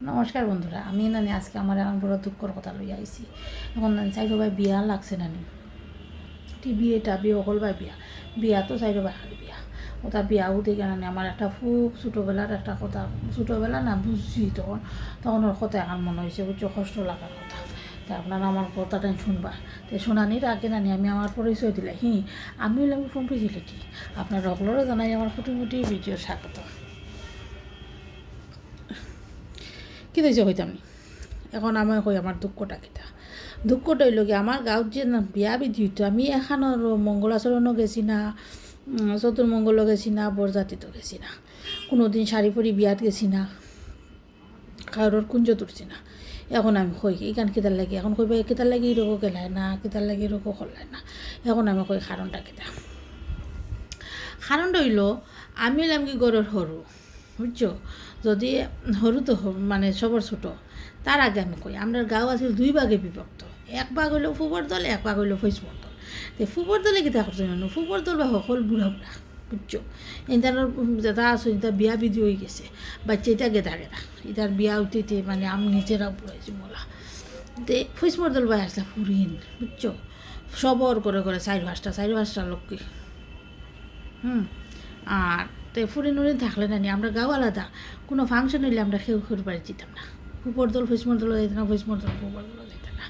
নমস্কার বন্ধুরা, আমি নানি আজকে আমার এখন বড় দুঃখর কথা লইয়া আইছি। এখন নানি চাইরো ভাই বিয়া লাগছে নানি, বিয়েটা বিয়ে অকল ভাই বিয়া তো চাইরো ভাই খালি বিয়া ওটা বিয়া উঠে গেল নানি। আমার একটা খুব ছোটোবেলার একটা কথা, ছোটোবেলা না বুঝছি তখন তখন ওর কথা এখন মনে হয়েছে, বুঝছো, কষ্ট লাগার কথা। তা আপনারা আমার কথাটা শুনবা। তো শোনানির আগে নানি আমি আমার পরিচয় দিলে আমি হলাম ফোন ফেসিলিটি। আপনার সকলেরও জানাই আমার কুটিমুটি ভিডিওর স্বাগত। কী দিয়েছে হইতাম নি, এখন আমি কই আমার দুঃখটা কিতা। দুঃখটা হইল কি, আমার গাঁৱত যে বিয়া বিধি হইতো, আমি এখানোর মঙ্গলাচরণও গেছি না, চতুর্মঙ্গলও গেছি না, বরজাতিতো গেছি না, কোনো দিন শাড়ি পরি বিয়াত গেছি না, কারোর কুঞ্জ তুলছি না। এখন আমি কই এইখান কিতার লাগি, এখন কইবা কিতার লাগি রোগও গেলায় না, কিতার লাগি রোগও করলায় না। এখন আমি কই কারণটা কিতা। কারণটা হইল আমি হইলাম কি গড়ের সরু, বুঝছো। যদি সরু তো মানে সবর ছোটো, তার আগে আমি কই আমরা গাঁও আছিল দুই ভাগে বিভক্ত। এক ভাগ হইল ফুবর দল, এক ভাগ হইল ফৈসমর দল। তো ফুবর দলে কিতা করছে জানো, ফুবর দল বা সকল বুড়া বুড়া, বুঝছো। ইন্টার যেটা আছে ইন্টার বিয়া বিধি হয়ে গেছে, বাচ্চা এটা গেদা গেদা, ইটার বিয়া উঠিতে মানে আমি নিজেরা বুড়াইছি মোলা। তে ফৈসমর দল ভাই আসলে ফুরিন, বুঝছো, সবর করে করে চারি পাঁচটা লোককে। আর তো ফুরি নুরি থাকলে না নি, আমরা গাঁও আলাদা, কোনো ফাংশন হইলে আমরা কেউ করে বাড়ি যেতাম না। ফুপর দল ফৈসমর দলও যেত না, ফৈসমর দল ফুপর দলও যেত না।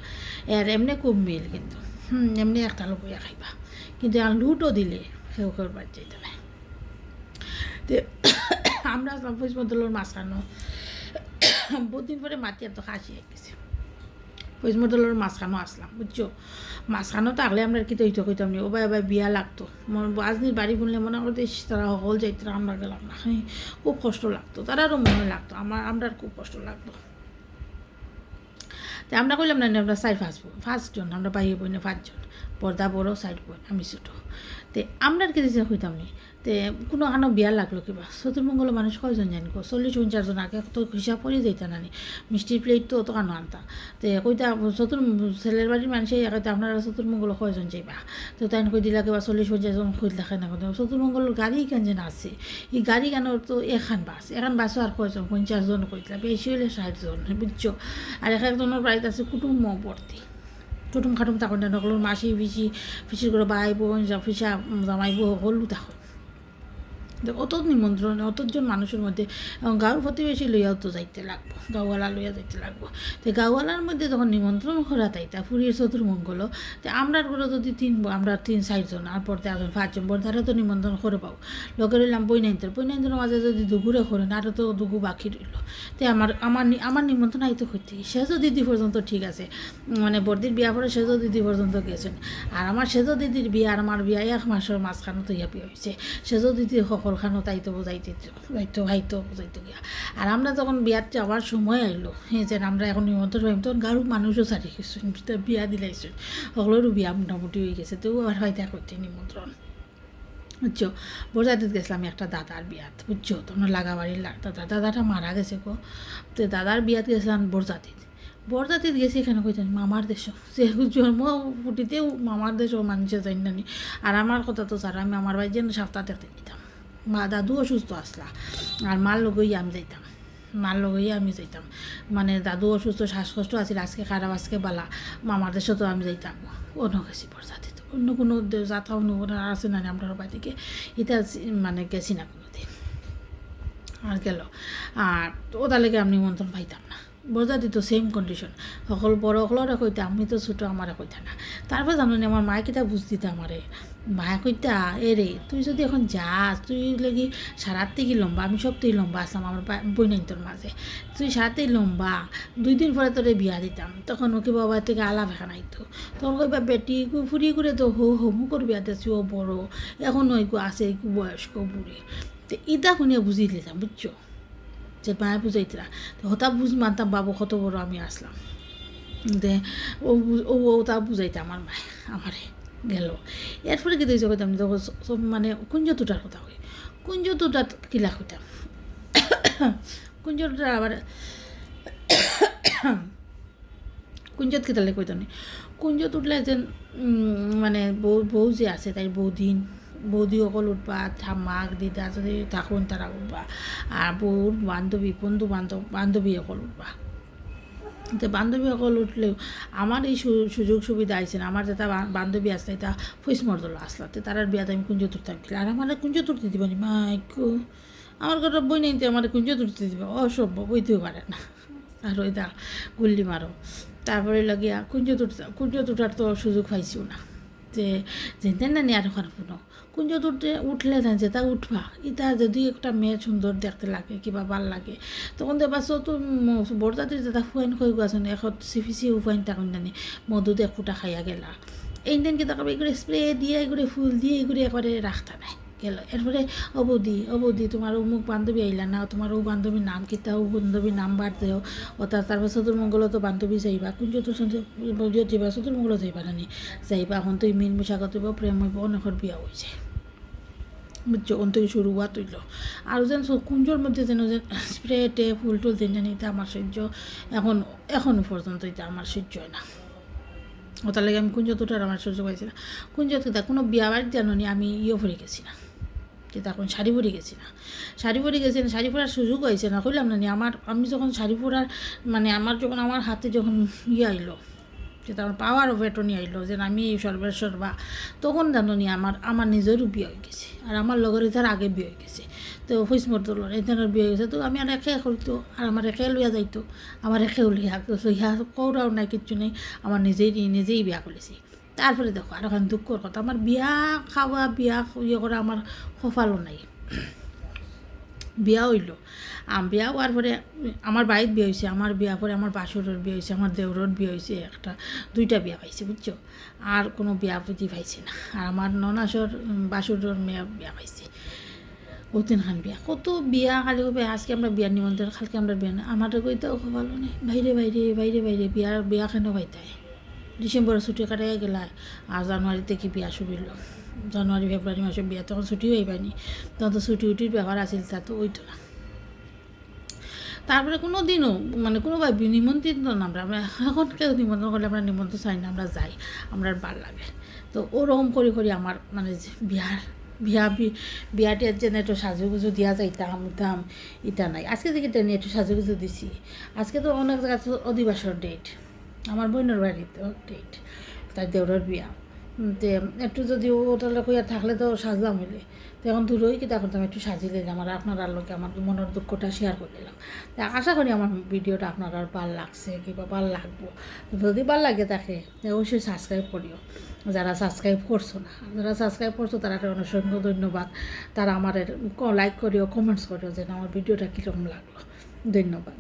এর এমনি খুব মিল, কিন্তু এমনি একটা লোক বইয়া খাইবা, কিন্তু আর লুটও দিলে কেউ করে বাড়ি যেত না। তো আমরা ফৈসমর দলের মাঝখানো বহুদিন পরে মাতি এত খাসি হয়ে গেছে। ফৈসমর দলের মাঝখানো আসলাম, বুঝছো। মাঝখানো থাকলে আমরা কি তৈরি কইতাম নি, ওবাই ওবাই বিয়া লাগতো। আজনির বাড়ি বললে মনে করতে তারা সকল যাইতো, আমরা গেলাম না, খুব কষ্ট লাগতো, তারারও মনে লাগতো, আমরা খুব কষ্ট লাগতো। তো আমরা কইলাম না আমরা ফার্স্টজন, আমরা বাইরে বই না 5 জন, পর্দা বড়ো, সাইড বই, আমি ছোটো। তে আমরা কি দিয়েছে হইতাম নি। তে কোনো আনো বিয়া লাগলো কিবা, চতুর্মঙ্গল মানুষ কয়জন জানি, 40-50 জন, আগে তো হিসাব করে যেত না নি, মিষ্টির প্লেট তো অত কানো আনতা। তো কইতা ছেলের বাড়ির মানুষই একাতে আপনারা চতুর্মঙ্গল কয়জন যাইবা। তো তাই কই দিলা কিবা 40-50 জন খুঁজ দেখে না, চতুর্মঙ্গলের গাড়ি কেন যেন আছে, এই গাড়ি কেন তো এখন বাসও আর কয়জন, 50 জন কইতলা, বেশি হইলে 60 জন, বুঝছো। আর এক একজনের বাড়িতে আছে কুটুম্ব ভর্তি, কুটুম খাটুম থাকুন না, নকলের মাসি পিসির করে বাই বোন ফিসা জামাই বউ সকলো থাকুন। অত নিমন্ত্রণ, অতজন মানুষের মধ্যে গাঁৱৰ প্রতিবেশী লইয়াও তো যাইতে লাগবো, গাঁওয়ালা লইয়া যাইতে লাগবো। তো গাঁওয়ালার মধ্যে যখন নিমন্ত্রণ করা তাইতা ফুরির চতুর্মঙ্গল, তো আমরা করে যদি আমরা 3-4 জন, আর পড়তে 5 জন, বর্ধারে তো নিমন্ত্রণ করে পাও। লোকের রইলাম বইনাইন্তের মাঝে যদি দুগুরে করেন আরও তো দুগু বাকি রইল। তো আমার নিমন্ত্রণ আইতে করতে সেজো দিদি পর্যন্ত ঠিক আছে, মানে বর্দির বিয়া পরে সেজো দিদি পর্যন্ত গেছেন। আর আমার সেজো দিদির বিয়া আর আমার বিয়া 1 মাসের মাঝখানে তো বিয়া হয়েছে। সেজো দিদি সকলখানো তাইতো ভাইতো বুঝাইতো গিয়া। আর আমরা যখন বিয়াত যাওয়ার সময় আইলো, যে আমরা এখন নিমন্ত্রণ হইম, তখন গাঁর মানুষও ছাড়ি গেছেন, বিয়া দিলাইছেন, সকলেরও বিয়া মোটামুটি হয়ে গেছে। তো আর হয়তো করতে নিমন্ত্রণ, বুঝছো। বরযাত্রীতে গেছিলাম একটা দাদার বিয়াত, বুঝছো, তোমার লাগাবাড়ির দাদাটা মারা গেছে গো। তো দাদার বিয়াত গেছিলাম বরযাত্রীত গেছি, এখানে কইতেন মামার দেশও, সে জন্ম ফুটিতেও মামার দেশও মানুষে যাই নানি। আর আমার কথা তো স্যার, আমি আমার বাড়ি যেন সপ্তাহ দেখতে যেতাম, মা দাদু অসুস্থ আসলা, আর মার লগেই আমি যাইতাম, মানে দাদু অসুস্থ, শ্বাসকষ্ট আছিল, আজকে খারাপ আজকে বালা, মামার দেশে তো আমি যাইতাম। অন্য গেছি বরযাত্রীত, অন্য কোনো যাত্রা অন্য আছে না আমরা বাড়ি থেকে, এটা মানে গেছি না কোনোদিন। আর গেল, আর ওটা লেগে আমি নিমন্ত্রণ পাইতাম না। বরযাত্রী তো সেম কন্ডিশন, সকল বড় সকলরে কইতা, আমি তো ছোটো, আমারে কইতা না। তারপর জানি আমার মায়ে কিতা বুঝ দিতে আমারে, মায়ে কইতা রে তুই যদি এখন যাস, তুই লেগে সারার থেকে লম্বা, আমি সব তুই লম্বা আসলাম আমার বইনাইন্তর মাঝে, তুই সারাতেই লম্বা, 2 দিন পরে তোরে বিয়া দিতাম। তখন ওকে বাবা থেকে আলাপ এখান আইতো, তখন কইবা বেটি ফুরি করে তো মুখর বিয়া দিয়েছি, ও বড়, এখন ওইকু আছে একটু বয়স্ক বুড়ি। তো ইটা শুনিয়া বুঝি দিতাম, বুঝছো, যে মায়ে বুঝাইতরা। তো হতা বুঝ মানতাম বাবু কত বড় আমি আসলাম। দে ও তা বুঝাইতে আমার মায়ে আমারে গেল। এরপরে কি দিয়েছে কইতাম, তখন সব মানে কুঞ্জ টুটার কথা কই, কুঞ্জ টুটার কিলা কইতাম, কুঞ্জ টুটার আবার কুঞ্জত কিতালে কইতাম, কুঞ্জ তুটলে যে মানে বউ যে আছে তাই বৌদিন বৌদি অকল উঠবা, মাক দিদা যদি থাকুন তারা উঠবা, আর বউর বান্ধবী বন্ধু বান্ধবী অকল উঠবা। তো বান্ধবী অকল উঠলেও আমার এই সুযোগ সুবিধা আইছে না। আমার যেটা বান্ধবী আসলে এটা ফুইস মর্দল আসলাতে তারার বিয়াতে আমি কুঞ্জ তুলতাম কি, আর আমার কুঞ্জ তুলতে দিব নি মাইকু, আমার ঘরের বই নেই আমার কুঞ্জ তুলতে দিব, অসভ্য বইতেও পারে না, আর ওই দা গুল্লি মারো। তারপরে লাগিয়া কুঞ্জ তুটার তো সুযোগ পাইছিও না, যে যেতেন না নিয়ে আরো খারাপ না কুঞ্জ উঠলে না যেটা উঠবা এটা যদি একটা মেয়ে সুন্দর দেখতে লাগে কিবা ভাল লাগে তখন দেবা তো বড়দাদির যেটা ফুয়াইন হয়ে গেছে এখন সিফিসি ফুয়াইন তখন জানি মধু দিয়ে ফুটা খাইয়া গেলা এই দিন কি তাকে এগুলো স্প্রে দিয়ে এগুলো ফুল দিয়ে এগুলো একবারে রাখতা নাই গেল। এরপরে অবধি তোমার অমুক বান্ধবী আইলা না, তোমার ও বান্ধবীর নাম কিতা, ও বান্ধবীর নাম্বার দেও ও তারপর চতুর্মঙ্গল তো বান্ধবী যাইবা কুঞ্জ তো যাইবা চতুর্মঙ্গল যাইবা নানি যাইবা এখন তো মিন মিশাগত হইব প্রেম হইব অনেকের বিয়া হয়েছে বুঝছো ওন থেকে শুরু হওয়া তৈল। আর যেন কুঞ্জর মধ্যে যেন যে স্প্রে ফুল টুল দিন জানি এটা আমার সহ্য এখনও পর্যন্ত এটা আমার সহ্য হয় না। ওটার লাগে আমি কুঞ্জ তোটার আমার সহ্য পাইছি না। কুঞ্জ তো কোনো বিয়া বাড়িতে জানি আমি পরে গেছি না, যে তখন শাড়ি পরে গেছি না, শাড়ি পরার সুযোগ হয়েছে না কইলাম না আমি যখন শাড়ি পরার মানে যখন আমার হাতে যখন আইলো যে আমার পাওয়ার বেটনি আইলো যে আমি এই সর্বেশ্বরবা তখন জানো নি আমার নিজেরও বিয়ে হয়ে গেছে, আর আমার লগর এটার আগে বিয়ে হয়ে গেছে। তো হইস মর্দলর এটার বিয়ে হয়ে গেছে, তো আমি আর একে করতো আর আমার একে লইয়া যাইতো, আমার একে লইয়া কৌরাও নাই কিচ্ছু নেই, আমার নিজেই বিয়া করেছি। তারপরে দেখো আর ওখানে দুঃখর কথা আমার বিয়া খাওয়া বিয়া করা আমার কপালও নাই। বিয়া হইল বিয়া হওয়ার পরে আমার বাড়ির বিয়ে হয়েছে, আমার বিয়া পরে আমার বাসুরের বিয়ে হয়েছে, আমার দেওরের বিয়ে হয়েছে, দুইটা বিয়া পাইছে বুঝছো, আর কোনো বিয়া পুঁজি পাইছে না। আর আমার ননাসর বাসুরের মেয়ে বিয়া পাইছে, অতিন খান বিয়া কত বিয়া খালি হবে। আজকে আমরা বিয়ার নিমন্ত্রণ কালকে আমরা বিয়া না, আমার কইতেও ভালো নেই বাইরে বিয়া কেন পাইতায় ডিসেম্বরে ছুটি কাটাই গেলায়, আর জানুয়ারিতে কি বিয়া শুরু হইল, জানুয়ারি ফেব্রুয়ারি মাসে বিয়া তখন ছুটিও হইবানি, তখন তো ছুটির ব্যাপার আছিল তা তো ওইতো না। তারপরে কোনো দিনও মানে কোনোভাবে নিমন্ত্রিত না আমরা এখন কেউ নিমন্ত্রণ করলে আমরা নিমন্ত্রণ চাই না, আমরা যাই, আমরা ভাল লাগে। তো ওরকম করি আমার মানে বিয়াটির যেন একটু সাজুগুজু দিয়া যাইতাম ইটা নাই। আজকে থেকে টেনে একটু সাজুগুজু দিছি, আজকে তো অনেক জায়গা অধিবাসর ডেট, আমার বোনের বাড়িতে ডেট, তার দেওরের বিয়া, তে একটু যদি ওটালে কইয়া থাকলে তো সাজলাম হইলে, তো এখন দূরই কি তখন আমি একটু সাজিয়ে দিলাম আর আপনার লোকে আমার মনের দুঃখটা শেয়ার করে দিলাম। তা আশা করি আমার ভিডিওটা আপনার আর ভাল লাগছে কিংবা ভাল লাগবো, যদি ভাল লাগে তাকে অবশ্যই সাবস্ক্রাইব করিও, যারা সাবস্ক্রাইব করছো না, যারা সাবস্ক্রাইব করছো তারা অসংখ্য ধন্যবাদ, তারা আমার লাইক করিও কমেন্টস করিও যেন আমার ভিডিওটা কীরকম লাগলো, ধন্যবাদ।